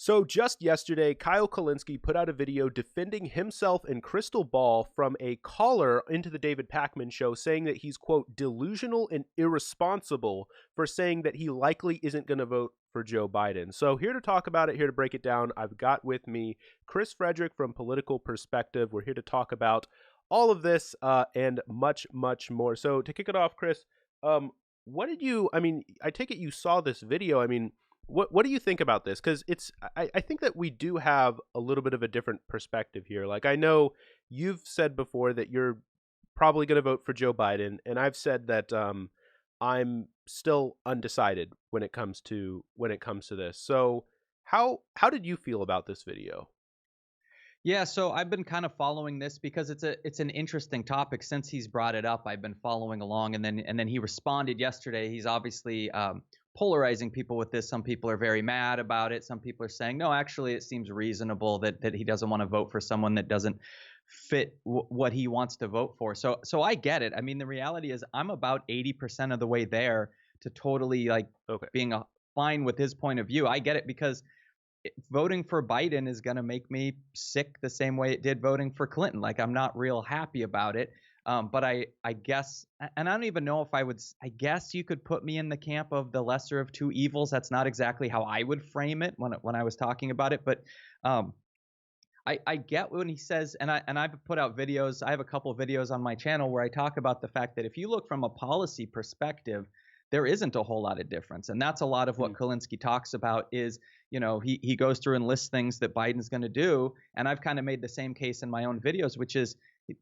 So just yesterday, Kyle Kulinski put out a video defending himself and Krystall from a caller into the David Pakman Show, saying that he's, quote, delusional and irresponsible for saying that he likely isn't going to vote for Joe Biden. So here to talk about it, here to break it down, I've got with me Frederick from Political Perspective. We're here to talk about all of this and much, much more. So to kick it off, Chris, what did you, I take it you saw this video. What do you think about this? Because I think that we do have a little bit of a different perspective here. Like, I know you've said before that you're probably going to vote for Joe Biden, and I've said that I'm still undecided when it comes to this. So how did you feel about this video? Yeah, so I've been kind of following this because it's an interesting topic. Since he's brought it up, I've been following along, and then he responded yesterday. He's obviously polarizing people with this. Some people are very mad about it. Some people are saying, no, actually, it seems reasonable that he doesn't want to vote for someone that doesn't fit what he wants to vote for. So I get it. I mean, the reality is I'm about 80% of the way there to totally being fine with his point of view. I get it because voting for Biden is going to make me sick the same way it did voting for Clinton. Like, I'm not real happy about it. But I guess, and I don't even know if I guess you could put me in the camp of the lesser of two evils. That's not exactly how I would frame it when I was talking about it. But I get when he says, and I've put out videos. I have a couple of videos on my channel where I talk about the fact that if you look from a policy perspective, there isn't a whole lot of difference. And that's a lot of what Kulinski talks about is, he goes through and lists things that Biden's going to do. And I've kind of made the same case in my own videos, which is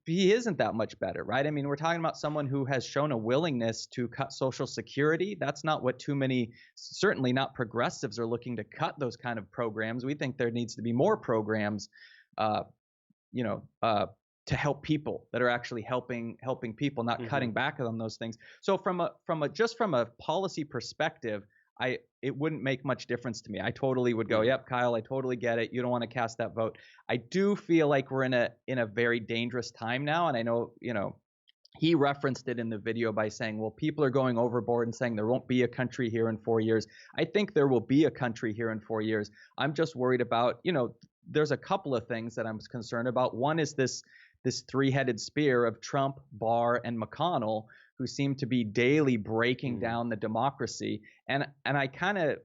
he isn't that much better, right? I mean, we're talking about someone who has shown a willingness to cut Social Security. That's not what too many, certainly not progressives, are looking to cut those kind of programs. We think there needs to be more programs, to help people that are actually helping people, not cutting back on those things. So from a policy perspective, it wouldn't make much difference to me. I totally would go, yep, Kyle, I totally get it. You don't want to cast that vote. I do feel like we're in a very dangerous time now, and I know, he referenced it in the video by saying, well, people are going overboard and saying there won't be a country here in 4 years. I think there will be a country here in 4 years. I'm just worried about, there's a couple of things that I'm concerned about. One is this three-headed spear of Trump, Barr, and McConnell, who seem to be daily breaking down the democracy. And I kind of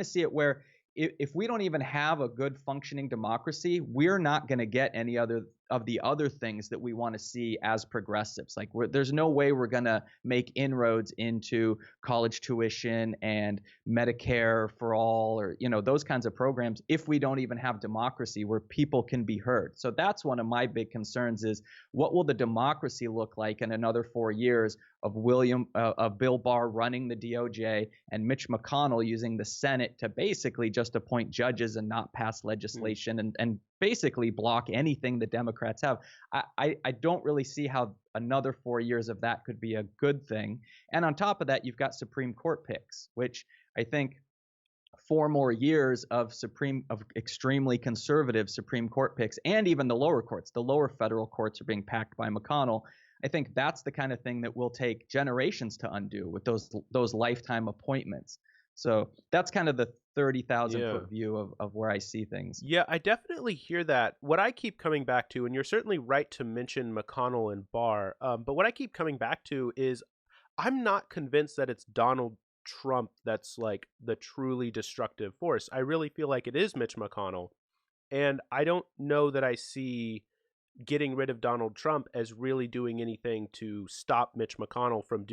see it where if we don't even have a good functioning democracy, we're not going to get any other of the other things that we want to see as progressives. Like, there's no way we're going to make inroads into college tuition and Medicare for all, or, those kinds of programs if we don't even have democracy where people can be heard. So that's one of my big concerns is what will the democracy look like in another 4 years of Bill Barr running the DOJ and Mitch McConnell using the Senate to basically just appoint judges and not pass legislation and basically block anything the Democrats have. I don't really see how another 4 years of that could be a good thing. And on top of that, you've got Supreme Court picks, which I think 4 more years of extremely conservative Supreme Court picks, and even the lower courts, the lower federal courts are being packed by McConnell. I think that's the kind of thing that will take generations to undo with those lifetime appointments. So that's kind of the 30,000 foot view of where I see things. Yeah, I definitely hear that. What I keep coming back to, and you're certainly right to mention McConnell and Barr, but what I keep coming back to is I'm not convinced that it's Donald Trump that's like the truly destructive force. I really feel like it is Mitch McConnell. And I don't know that I see getting rid of Donald Trump as really doing anything to stop Mitch McConnell from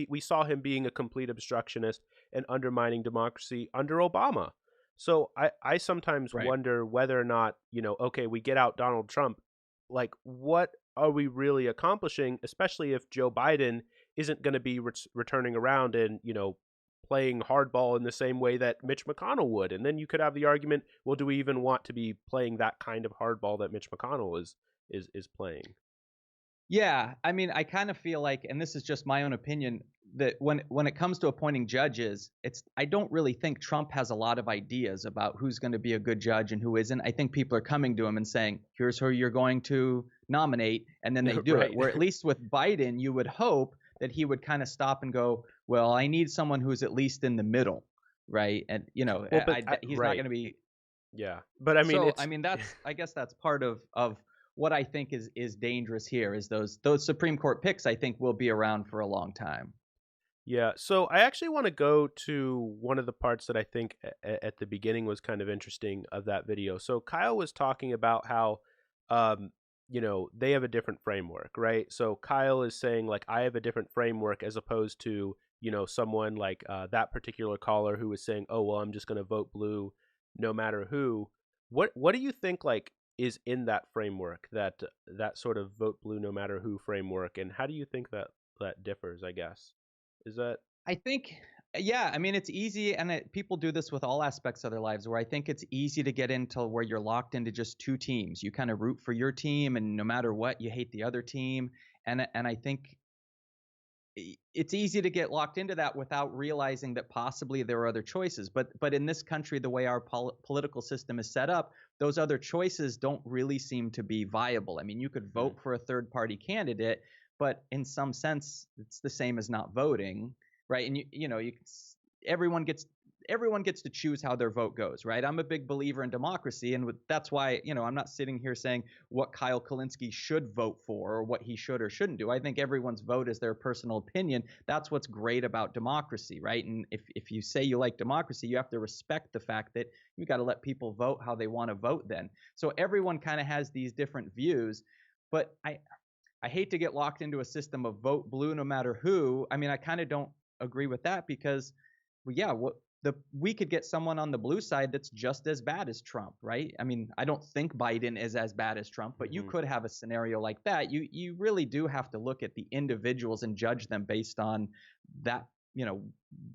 we saw him being a complete obstructionist and undermining democracy under Obama. So I sometimes wonder whether or not, okay, we get out Donald Trump, like what are we really accomplishing, especially if Joe Biden isn't going to be returning around and, playing hardball in the same way that Mitch McConnell would. And then you could have the argument, well, do we even want to be playing that kind of hardball that Mitch McConnell is playing? Yeah, I mean, I kind of feel like, and this is just my own opinion, that when it comes to appointing judges, I don't really think Trump has a lot of ideas about who's going to be a good judge and who isn't. I think people are coming to him and saying, here's who you're going to nominate, and then they do it. Where at least with Biden, you would hope that he would kind of stop and go, well, I need someone who's at least in the middle. right? And Well, but he's not right. going to be. Yeah. But I mean, So it's I guess that's part of what I think is dangerous here is those Supreme Court picks I think will be around for a long time. Yeah, so I actually want to go to one of the parts that I think at the beginning was kind of interesting of that video. So Kyle was talking about how, um, they have a different framework, right? So Kyle is saying like I have a different framework as opposed to someone like that particular caller who was saying, oh well, I'm just going to vote blue, no matter who. What do you think like is in that framework that sort of vote blue no matter who framework, and how do you think that differs? I guess. Is that I think, yeah, I mean, it's easy, and people do this with all aspects of their lives, where I think it's easy to get into where you're locked into just two teams. You kind of root for your team, and no matter what, you hate the other team. And I think it's easy to get locked into that without realizing that possibly there are other choices. But in this country, the way our political system is set up, those other choices don't really seem to be viable. I mean, you could vote for a third party candidate, but in some sense, it's the same as not voting, right? And everyone gets everyone gets to choose how their vote goes, right? I'm a big believer in democracy, and that's why I'm not sitting here saying what Kyle Kulinski should vote for or what he should or shouldn't do. I think everyone's vote is their personal opinion. That's what's great about democracy, right? And if you say you like democracy, you have to respect the fact that you got to let people vote how they want to vote then. So everyone kind of has these different views, but I hate to get locked into a system of vote blue no matter who. I mean, I kind of don't agree with that because, well, yeah, we could get someone on the blue side that's just as bad as Trump, right? I mean, I don't think Biden is as bad as Trump, but you could have a scenario like that. You really do have to look at the individuals and judge them based on that,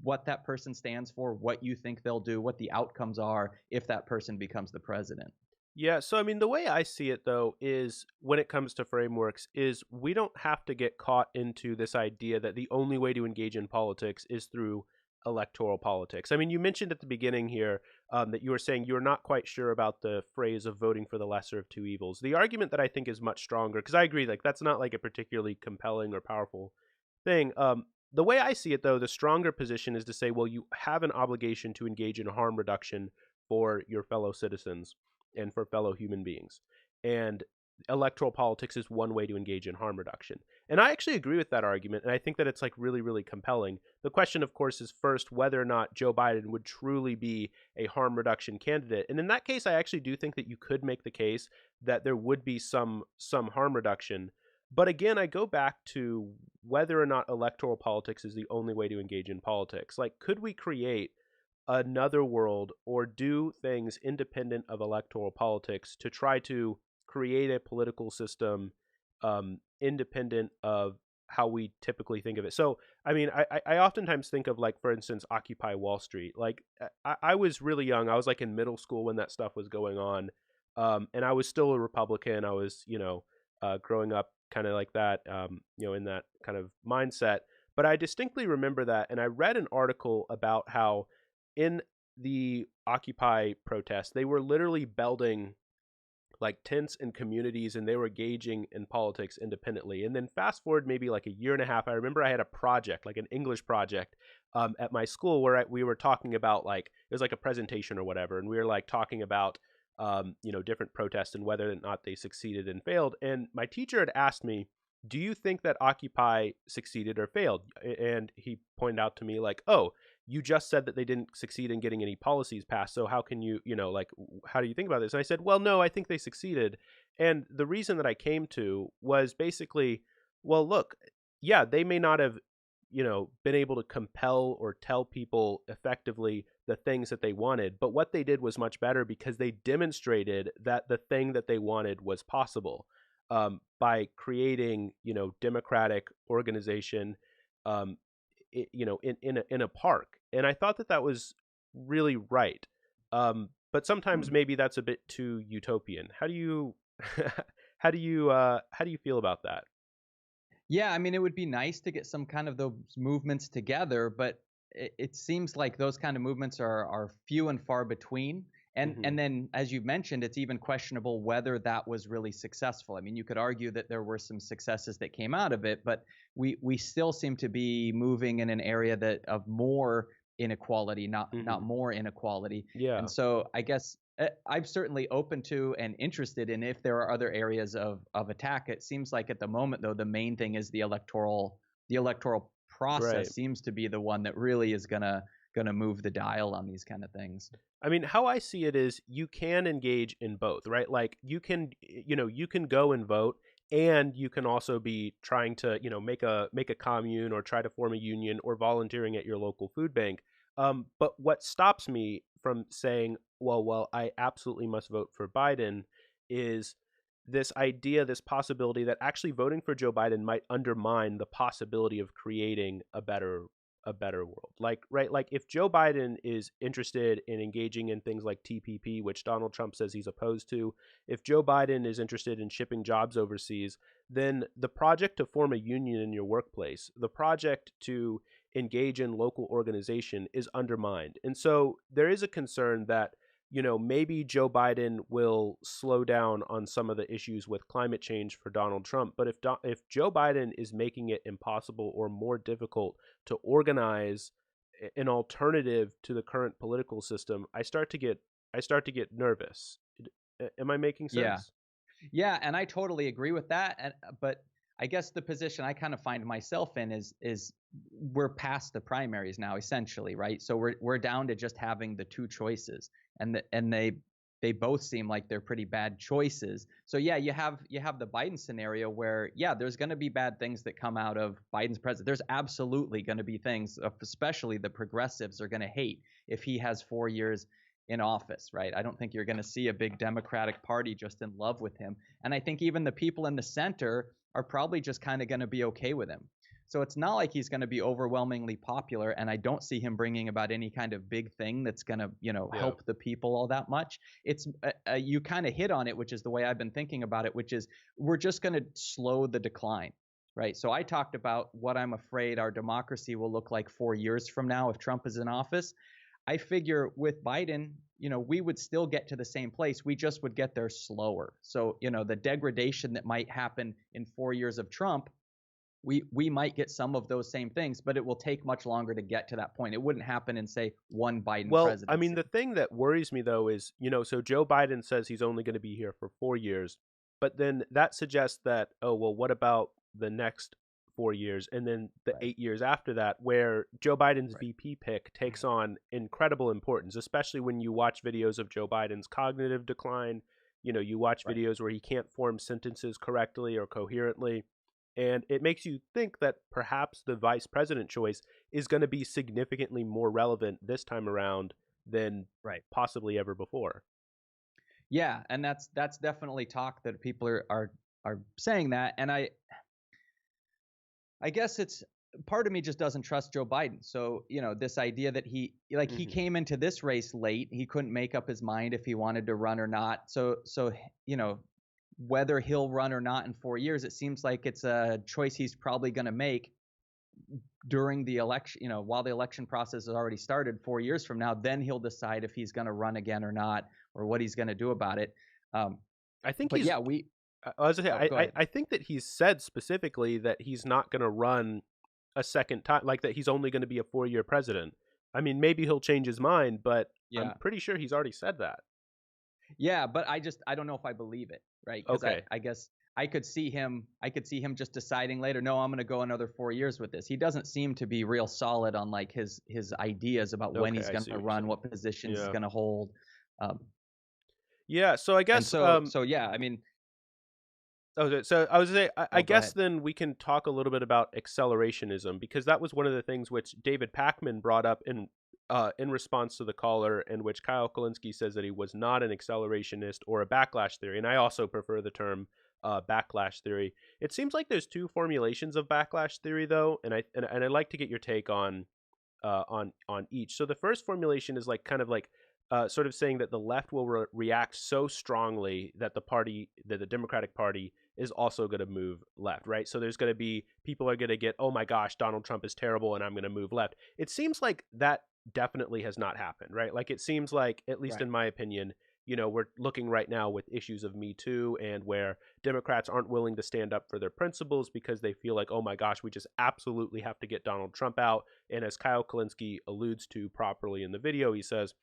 what that person stands for, what you think they'll do, what the outcomes are if that person becomes the president. Yeah, so I mean the way I see it though is when it comes to frameworks is we don't have to get caught into this idea that the only way to engage in politics is through electoral politics. I mean, you mentioned at the beginning here that you were saying you're not quite sure about the phrase of voting for the lesser of two evils. The argument that I think is much stronger, because I agree, like that's not like a particularly compelling or powerful thing. The way I see it though, the stronger position is to say, well, you have an obligation to engage in harm reduction for your fellow citizens and for fellow human beings. And electoral politics is one way to engage in harm reduction. And I actually agree with that argument, and I think that it's like really, really compelling. The question, of course, is first whether or not Joe Biden would truly be a harm reduction candidate. And in that case, I actually do think that you could make the case that there would be some harm reduction. But again, I go back to whether or not electoral politics is the only way to engage in politics. Like, could we create another world or do things independent of electoral politics to try to create a political system independent of how we typically think of it? So, I mean, I oftentimes think of, like, for instance, Occupy Wall Street. Like, I was really young. I was like in middle school when that stuff was going on. And I was still a Republican. I was, growing up kind of like that, in that kind of mindset. But I distinctly remember that. And I read an article about how in the Occupy protest, they were literally building like tents and communities, and they were engaging in politics independently. And then fast forward maybe like a year and a half, I remember I had a project, like an English project, at my school where we were talking about, like, it was like a presentation or whatever, and we were like talking about different protests and whether or not they succeeded and failed. And my teacher had asked me, do you think that Occupy succeeded or failed? And he pointed out to me like, oh, you just said that they didn't succeed in getting any policies passed. So how can you, like, how do you think about this? And I said, well, no, I think they succeeded. And the reason that I came to was basically, well, look, yeah, they may not have, been able to compel or tell people effectively the things that they wanted, but what they did was much better because they demonstrated that the thing that they wanted was possible. By creating, democratic organization, in a park. And I thought that was really right. But sometimes maybe that's a bit too utopian. How do you, how do you feel about that? Yeah, I mean, it would be nice to get some kind of those movements together, but it seems like those kind of movements are few and far between. And then, as you mentioned, it's even questionable whether that was really successful. I mean, you could argue that there were some successes that came out of it, but we still seem to be moving in an area of more inequality, not more inequality. Yeah. And so I guess I'm certainly open to and interested in if there are other areas of attack. It seems like at the moment, though, the main thing is the electoral process Right. seems to be the one that really is gonna move the dial on these kind of things. I mean, how I see it is you can engage in both, right? Like you can go and vote, and you can also be trying to, make a commune or try to form a union or volunteering at your local food bank. But what stops me from saying, well, I absolutely must vote for Biden is this idea, this possibility that actually voting for Joe Biden might undermine the possibility of creating a better world. Like, right, like if Joe Biden is interested in engaging in things like TPP, which Donald Trump says he's opposed to, if Joe Biden is interested in shipping jobs overseas, then the project to form a union in your workplace, the project to engage in local organization is undermined. And so there is a concern that maybe Joe Biden will slow down on some of the issues with climate change for Donald Trump. But if Joe Biden is making it impossible or more difficult to organize an alternative to the current political system, I start to get nervous. Am I making sense? Yeah, and I totally agree with that. But I guess the position I kind of find myself in is we're past the primaries now, essentially, right? So we're down to just having the two choices, and they both seem like they're pretty bad choices. So yeah, you have the Biden scenario where there's going to be bad things that come out of Biden's president. There's absolutely going to be things, especially the progressives are going to hate if he has 4 years in office, right? I don't think you're going to see a big Democratic Party just in love with him. And I think even the people in the center are probably just kind of going to be okay with him. So it's not like he's going to be overwhelmingly popular, and I don't see him bringing about any kind of big thing that's going to, help the people all that much. It's you kind of hit on it, which is the way I've been thinking about it, which is we're just going to slow the decline, right? So I talked about what I'm afraid our democracy will look like 4 years from now if Trump is in office. I figure with Biden, we would still get to the same place. We just would get there slower. So, the degradation that might happen in 4 years of Trump, we might get some of those same things, but it will take much longer to get to that point. It wouldn't happen in, say, one Biden presidency. I mean, the thing that worries me, though, is, so Joe Biden says he's only going to be here for 4 years, but then that suggests that, oh, well, what about the next 4 years and then the 8 years after that, where Joe Biden's VP pick takes on incredible importance, especially when you watch videos of Joe Biden's cognitive decline. You watch videos where he can't form sentences correctly or coherently. And it makes you think that perhaps the vice president choice is going to be significantly more relevant this time around than possibly ever before. Yeah, and that's definitely talk that people are saying that, and I guess it's part of me just doesn't trust Joe Biden. So, this idea that he came into this race late, he couldn't make up his mind if he wanted to run or not. So whether he'll run or not in 4 years, it seems like it's a choice he's probably going to make during the election, while the election process has already started 4 years from now. Then he'll decide if he's going to run again or not, or what he's going to do about it. I think I think that he's said specifically that he's not going to run a second time, like that he's only going to be a 4-year president. I mean, maybe he'll change his mind, but I'm pretty sure he's already said that. Yeah, but I don't know if I believe it, right? Okay. I guess I could see him just deciding later, no, I'm going to go another 4 years with this. He doesn't seem to be real solid on like his ideas about when he's going to run, what positions he's going to hold. So I guess I mean. So I was say I guess then we can talk a little bit about accelerationism, because that was one of the things which David Pakman brought up in response to the caller, in which Kyle Kulinski says that he was not an accelerationist or a backlash theory, and I also prefer the term backlash theory. It seems like there's two formulations of backlash theory, though, and I'd like to get your take on each. So the first formulation is like kind of like sort of saying that the left will react so strongly that the Democratic Party is also going to move left, right? So there's going to be people are going to get, oh my gosh, Donald Trump is terrible, and I'm going to move left. It seems like that definitely has not happened, right? Like it seems like, at least in my opinion, we're looking right now with issues of Me Too, and where Democrats aren't willing to stand up for their principles because they feel like, oh my gosh, we just absolutely have to get Donald Trump out. And as Kyle Kulinski alludes to properly in the video, he says,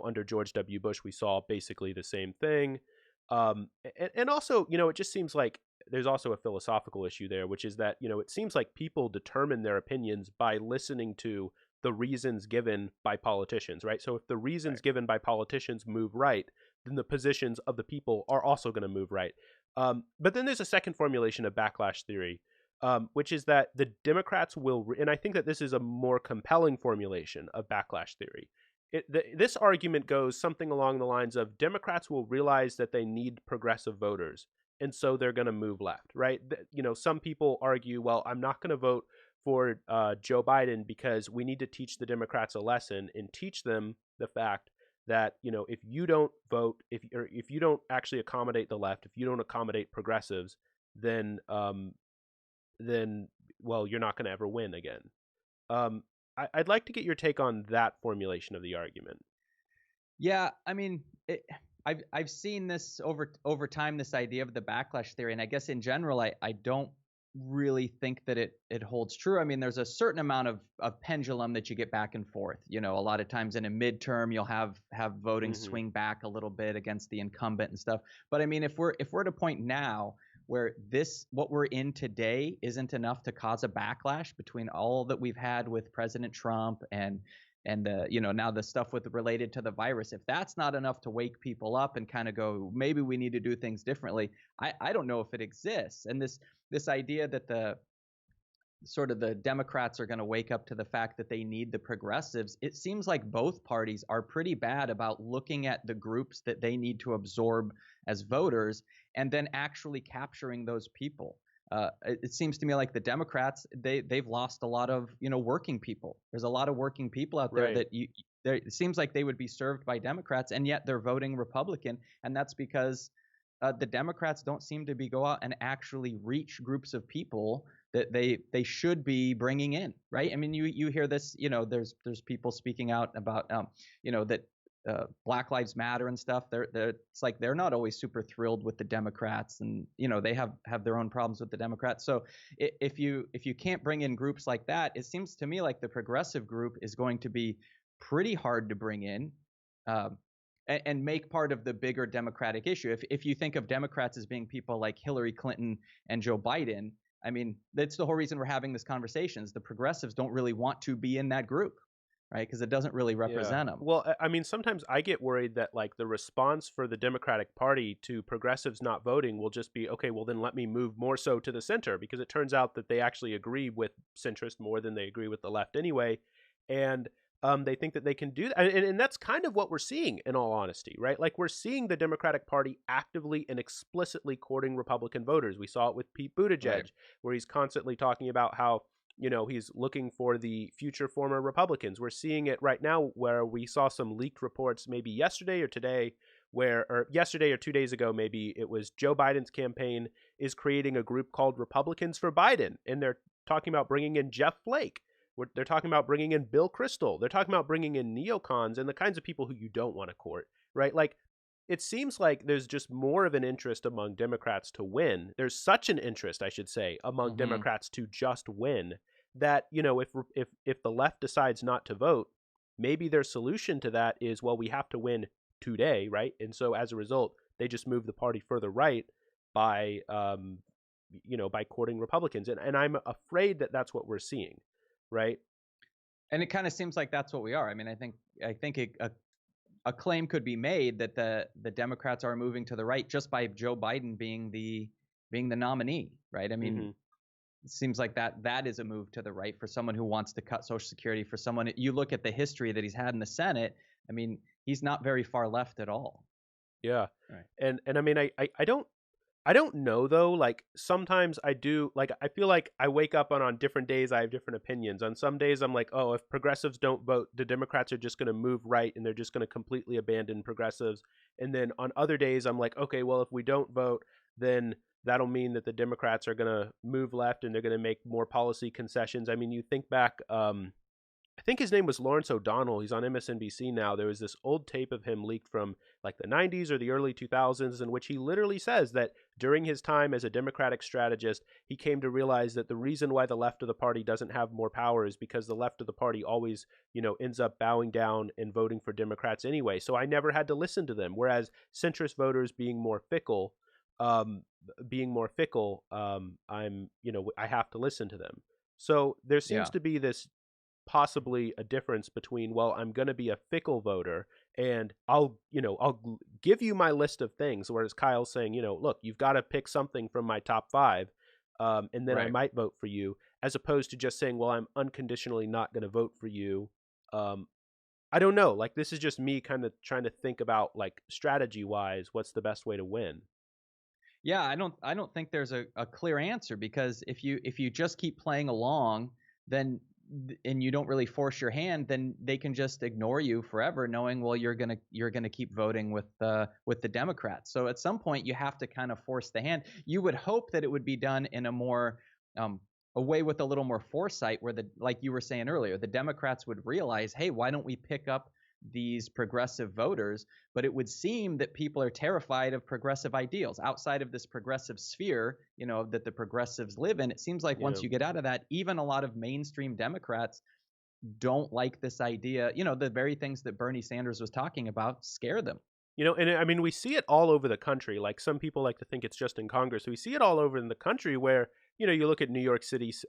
under George W. Bush, we saw basically the same thing. And also, it just seems like there's also a philosophical issue there, which is that, it seems like people determine their opinions by listening to the reasons given by politicians, right? So if the reasons given by politicians move right, then the positions of the people are also going to move right. But then there's a second formulation of backlash theory, which is that the Democrats will, and I think that this is a more compelling formulation of backlash theory. This argument goes something along the lines of Democrats will realize that they need progressive voters, and so they're going to move left, right? Some people argue, well, I'm not going to vote for Joe Biden because we need to teach the Democrats a lesson and teach them the fact that, if you don't vote, if you don't actually accommodate the left, if you don't accommodate progressives, then well, you're not going to ever win again. I'd like to get your take on that formulation of the argument. Yeah, I mean, I've seen this over time, this idea of the backlash theory, and I guess in general, I don't really think that it holds true. I mean, there's a certain amount of pendulum that you get back and forth. A lot of times in a midterm, you'll have voting swing back a little bit against the incumbent and stuff. But I mean, if we're at a point now where what we're in today isn't enough to cause a backlash between all that we've had with President Trump and the, now the stuff related to the virus, if that's not enough to wake people up and kind of go, maybe we need to do things differently, I don't know if it exists. And this idea that the Democrats are going to wake up to the fact that they need the progressives, it seems like both parties are pretty bad about looking at the groups that they need to absorb as voters and then actually capturing those people. It seems to me like the Democrats, they've lost a lot of, working people. There's a lot of working people out there that it seems like they would be served by Democrats, and yet they're voting Republican. And that's because the Democrats don't seem to go out and actually reach groups of people that they should be bringing in, right? I mean, you hear this, there's people speaking out about, that Black Lives Matter and stuff. It's like they're not always super thrilled with the Democrats, and they have their own problems with the Democrats. So if you can't bring in groups like that, it seems to me like the progressive group is going to be pretty hard to bring in. And make part of the bigger Democratic issue. If you think of Democrats as being people like Hillary Clinton and Joe Biden, I mean, that's the whole reason we're having this conversation is the progressives don't really want to be in that group, right? Because it doesn't really represent them. Well, I mean, sometimes I get worried that like the response for the Democratic Party to progressives not voting will just be, okay, well then let me move more so to the center, because it turns out that they actually agree with centrist more than they agree with the left anyway. And they think that they can do that. And that's kind of what we're seeing, in all honesty, right? Like, we're seeing the Democratic Party actively and explicitly courting Republican voters. We saw it with Pete Buttigieg, where he's constantly talking about how, he's looking for the future former Republicans. We're seeing it right now, where we saw some leaked reports maybe yesterday or today, or yesterday or 2 days ago, maybe it was Joe Biden's campaign is creating a group called Republicans for Biden. And they're talking about bringing in Jeff Flake. They're talking about bringing in Bill Krystall. They're talking about bringing in neocons and the kinds of people who you don't want to court, right? Like, it seems like there's just more of an interest among Democrats to win. There's such an interest, I should say, among Democrats to just win that, if the left decides not to vote, maybe their solution to that is, well, we have to win today, right? And so as a result, they just move the party further right by, by courting Republicans. And I'm afraid that that's what we're seeing. Right. And it kind of seems like that's what we are. I mean, I think a claim could be made that the Democrats are moving to the right just by Joe Biden being the nominee. Right. I mean, it seems like that is a move to the right for someone who wants to cut Social Security, for someone. You look at the history that he's had in the Senate. I mean, he's not very far left at all. Yeah. Right. And I mean, I don't know, though. Like, sometimes I do, like, I feel like I wake up on different days, I have different opinions. On some days, I'm like, oh, if progressives don't vote, the Democrats are just going to move right and they're just going to completely abandon progressives. And then on other days, I'm like, okay, well, if we don't vote, then that'll mean that the Democrats are going to move left and they're going to make more policy concessions. I mean, you think back, I think his name was Lawrence O'Donnell. He's on MSNBC now. There was this old tape of him leaked from like the 90s or the early 2000s in which he literally says that during his time as a Democratic strategist, he came to realize that the reason why the left of the party doesn't have more power is because the left of the party always, ends up bowing down and voting for Democrats anyway. So I never had to listen to them. Whereas centrist voters um, I have to listen to them. So there seems Yeah. to be this possibly a difference between, well, I'm going to be a fickle voter and I'll give you my list of things, whereas Kyle's saying, look, you've got to pick something from my top 5, and then I Right. might vote for you, as opposed to just saying, well, I'm unconditionally not going to vote for you. um I don't know, like, this is just me kind of trying to think about, like, strategy wise, what's the best way to win. Yeah, I don't think there's a clear answer, because if you just keep playing along, then and you don't really force your hand, then they can just ignore you forever, knowing, well, you're gonna keep voting with the Democrats. So at some point you have to kind of force the hand. You would hope that it would be done in a more um, a way with a little more foresight, where the like you were saying earlier, the Democrats would realize, hey, why don't we pick up these progressive voters? But it would seem that people are terrified of progressive ideals outside of this progressive sphere, that the progressives live in. It seems like Yeah. once you get out of that, even a lot of mainstream Democrats don't like this idea. The very things that Bernie Sanders was talking about scare them. And I mean, we see it all over the country. Like, some people like to think it's just in Congress. We see it all over in the country where, you look at New York City's,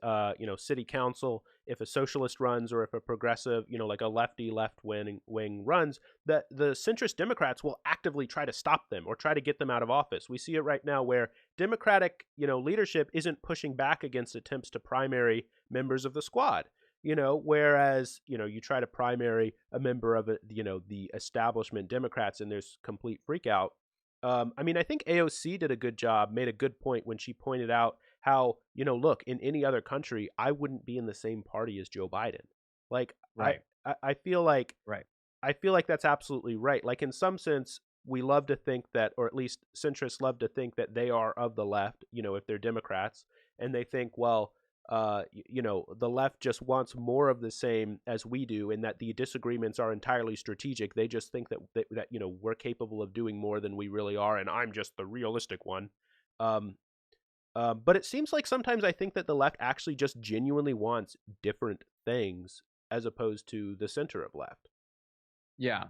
city council, if a socialist runs or if a progressive, like a lefty left wing runs, that the centrist Democrats will actively try to stop them or try to get them out of office. We see it right now where Democratic, leadership isn't pushing back against attempts to primary members of the squad. Whereas, you try to primary a member of the establishment Democrats, and there's complete freak out. I mean, I think AOC did a good job, made a good point when she pointed out how, look, in any other country, I wouldn't be in the same party as Joe Biden. Like, Right. I feel like, Right. that's absolutely right. Like, in some sense, we love to think that, or at least centrists love to think that they are of the left, if they're Democrats, and they think, well, the left just wants more of the same as we do, and that the disagreements are entirely strategic. They just think that we're capable of doing more than we really are, and I'm just the realistic one. Um, but it seems like sometimes I think that the left actually just genuinely wants different things as opposed to the center of left. Yeah.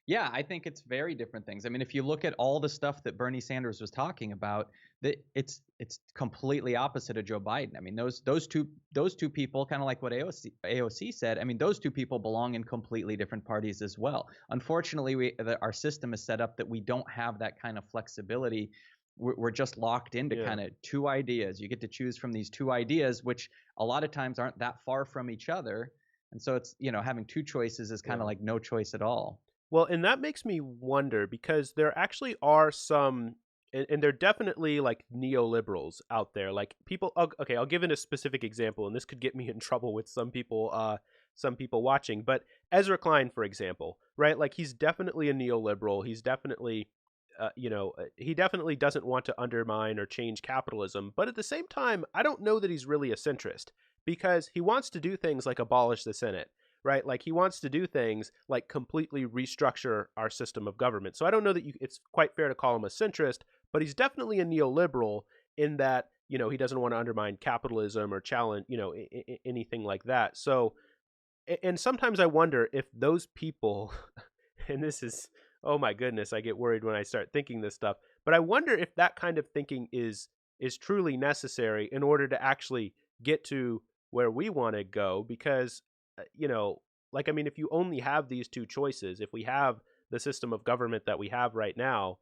Yeah, I think it's very different things. I mean, if you look at all the stuff that Bernie Sanders was talking about, that it's completely opposite of Joe Biden. I mean, those two people, kind of like what AOC said. I mean, those two people belong in completely different parties as well. Unfortunately, our system is set up that we don't have that kind of flexibility. We're just locked into Yeah. kind of two ideas. You get to choose from these two ideas, which a lot of times aren't that far from each other. And so it's, having two choices is kind Yeah. of like no choice at all. Well, and that makes me wonder because there actually are some, and they're definitely like neoliberals out there. Like, people, okay, I'll give it a specific example, and this could get me in trouble with some people watching. But Ezra Klein, for example, right? Like, he's definitely a neoliberal. He's definitely, he definitely doesn't want to undermine or change capitalism. But at the same time, I don't know that he's really a centrist because he wants to do things like abolish the Senate, right? Like, he wants to do things like completely restructure our system of government. So I don't know that it's quite fair to call him a centrist, but he's definitely a neoliberal in that, he doesn't want to undermine capitalism or challenge, anything like that. So, and sometimes I wonder if those people, and this is, oh my goodness, I get worried when I start thinking this stuff, but I wonder if that kind of thinking is truly necessary in order to actually get to where we want to go. Because like, I mean, if you only have these two choices, if we have the system of government that we have right now,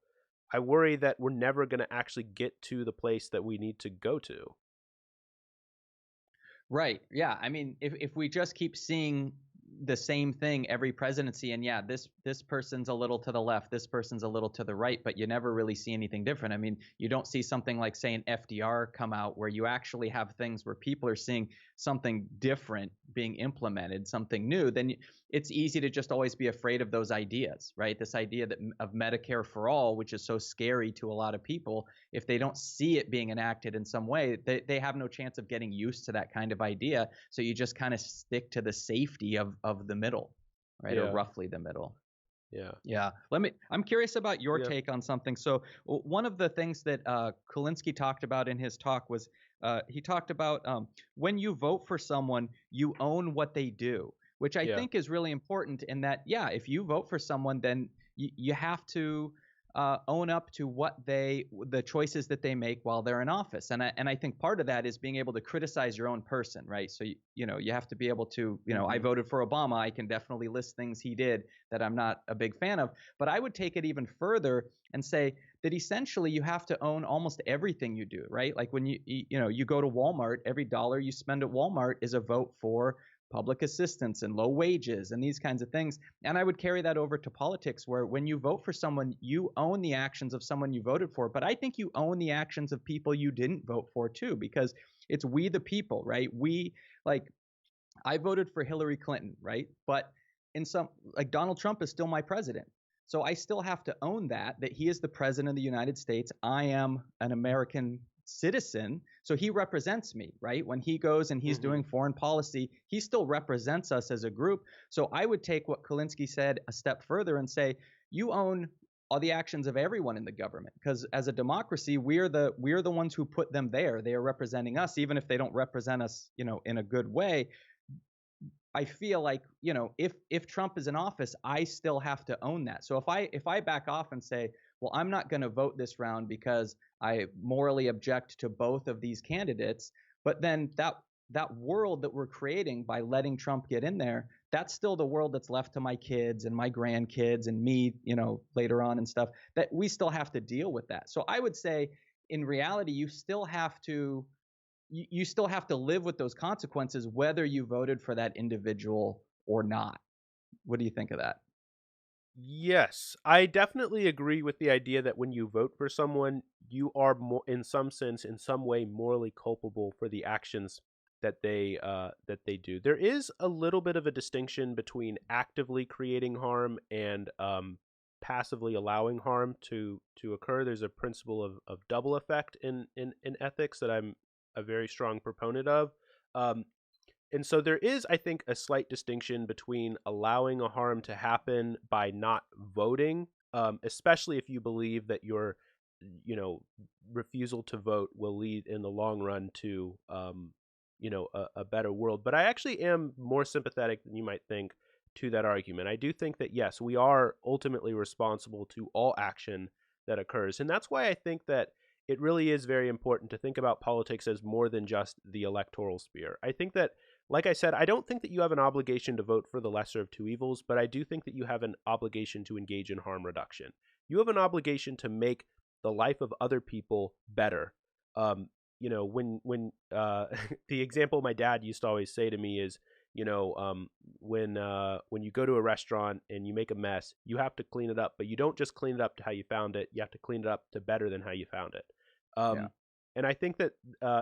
I worry that we're never going to actually get to the place that we need to go to. Right. Yeah. I mean, if we just keep seeing the same thing every presidency, and yeah, this person's a little to the left, this person's a little to the right, but you never really see anything different. I mean, you don't see something like, say, an FDR come out where you actually have things where people are seeing something different being implemented, something new. Then it's easy to just always be afraid of those ideas, right? This idea of Medicare for all, which is so scary to a lot of people, if they don't see it being enacted in some way, they have no chance of getting used to that kind of idea. So you just kind of stick to the safety of the middle, right? Or Yeah. roughly the middle. Yeah. Yeah. I'm curious about your Yeah. take on something. So one of the things that Kulinski talked about in his talk was he talked about when you vote for someone, you own what they do, which I Yeah. think is really important in that, yeah, if you vote for someone, then you have to own up to the choices that they make while they're in office. And I think part of that is being able to criticize your own person, right? So, you have to be able to, I voted for Obama. I can definitely list things he did that I'm not a big fan of. But I would take it even further and say that essentially you have to own almost everything you do, right? Like when you go to Walmart, every dollar you spend at Walmart is a vote for public assistance and low wages and these kinds of things. And I would carry that over to politics, where when you vote for someone, you own the actions of someone you voted for. But I think you own the actions of people you didn't vote for too, because it's we the people, right? I voted for Hillary Clinton, right? But Donald Trump is still my president. So I still have to own that he is the president of the United States. I am an American citizen. So he represents me, right? When he goes and he's doing foreign policy, he still represents us as a group. So I would take what Kulinski said a step further and say, you own all the actions of everyone in the government, because as a democracy, we're the ones who put them there. They are representing us, even if they don't represent us, in a good way. I feel like, if Trump is in office, I still have to own that. So if I back off and say, well, I'm not going to vote this round because I morally object to both of these candidates, but then that world that we're creating by letting Trump get in there, that's still the world that's left to my kids and my grandkids and me, later on and stuff, that we still have to deal with that. So I would say in reality, you still have to live with those consequences, whether you voted for that individual or not. What do you think of that? Yes, I definitely agree with the idea that when you vote for someone, you are more, in some sense, in some way, morally culpable for the actions that they do. There is a little bit of a distinction between actively creating harm and passively allowing harm to occur. There's a principle of double effect in ethics that I'm a very strong proponent of. And so there is, I think, a slight distinction between allowing a harm to happen by not voting, especially if you believe that your, refusal to vote will lead in the long run to, a better world. But I actually am more sympathetic than you might think to that argument. I do think that, yes, we are ultimately responsible to all action that occurs. And that's why I think that it really is very important to think about politics as more than just the electoral sphere. I think that, like I said, I don't think that you have an obligation to vote for the lesser of two evils, but I do think that you have an obligation to engage in harm reduction. You have an obligation to make the life of other people better. When the example my dad used to always say to me is, when you go to a restaurant and you make a mess, you have to clean it up, but you don't just clean it up to how you found it. You have to clean it up to better than how you found it. Yeah. And I think that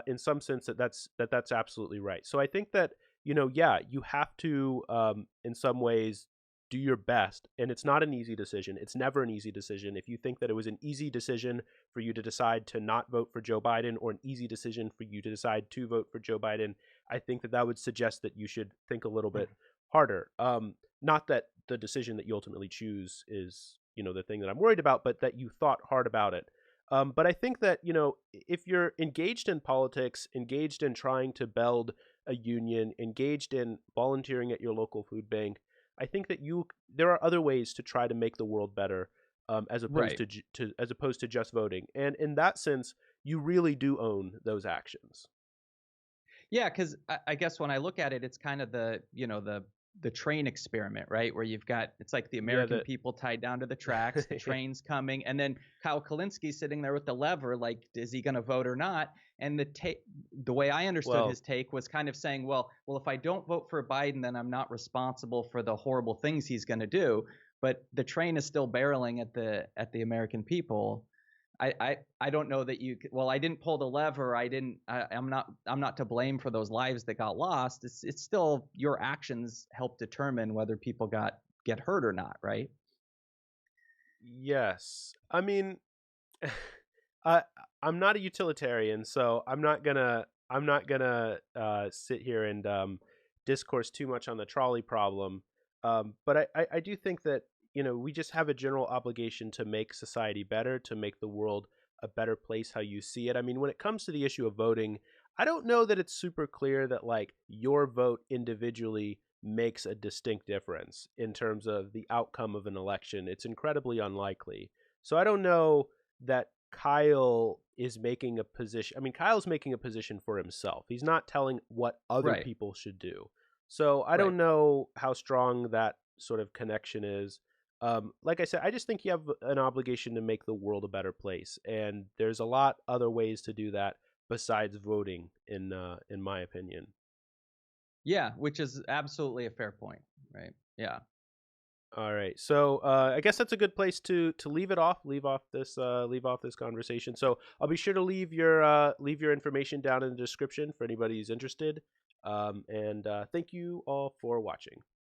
in some sense that's absolutely right. So I think that, you have to, in some ways, do your best. And it's not an easy decision. It's never an easy decision. If you think that it was an easy decision for you to decide to not vote for Joe Biden, or an easy decision for you to decide to vote for Joe Biden, I think that would suggest that you should think a little bit harder. Not that the decision that you ultimately choose is, the thing that I'm worried about, but that you thought hard about it. But I think that, if you're engaged in politics, engaged in trying to build a union, engaged in volunteering at your local food bank, I think that there are other ways to try to make the world better, as opposed to just voting. And in that sense, you really do own those actions. Yeah, because I guess when I look at it, it's kind of the train experiment, right? Where it's like the American people tied down to the tracks, the train's coming, and then Kyle Kulinski sitting there with the lever, like, is he going to vote or not? And the way I understood his take was kind of saying, well, if I don't vote for Biden, then I'm not responsible for the horrible things he's going to do. But the train is still barreling at the American people. I don't know that you well, I didn't pull the lever. I'm not to blame for those lives that got lost. It's still your actions help determine whether people get hurt or not, right? Yes. I mean, I I'm not a utilitarian, so I'm not gonna sit here and discourse too much on the trolley problem. But I do think that we just have a general obligation to make society better, to make the world a better place how you see it. I mean, when it comes to the issue of voting, I don't know that it's super clear that like your vote individually makes a distinct difference in terms of the outcome of an election. It's incredibly unlikely. So I don't know that Kyle is making a position. I mean, Kyle's making a position for himself. He's not telling what other Right. people should do. So I Right. don't know how strong that sort of connection is. Like I said, I just think you have an obligation to make the world a better place, and there's a lot other ways to do that besides voting. In my opinion. Yeah, which is absolutely a fair point, right? Yeah. All right. So I guess that's a good place to leave it off. Leave off this conversation. So I'll be sure to leave your information down in the description for anybody who's interested. And thank you all for watching.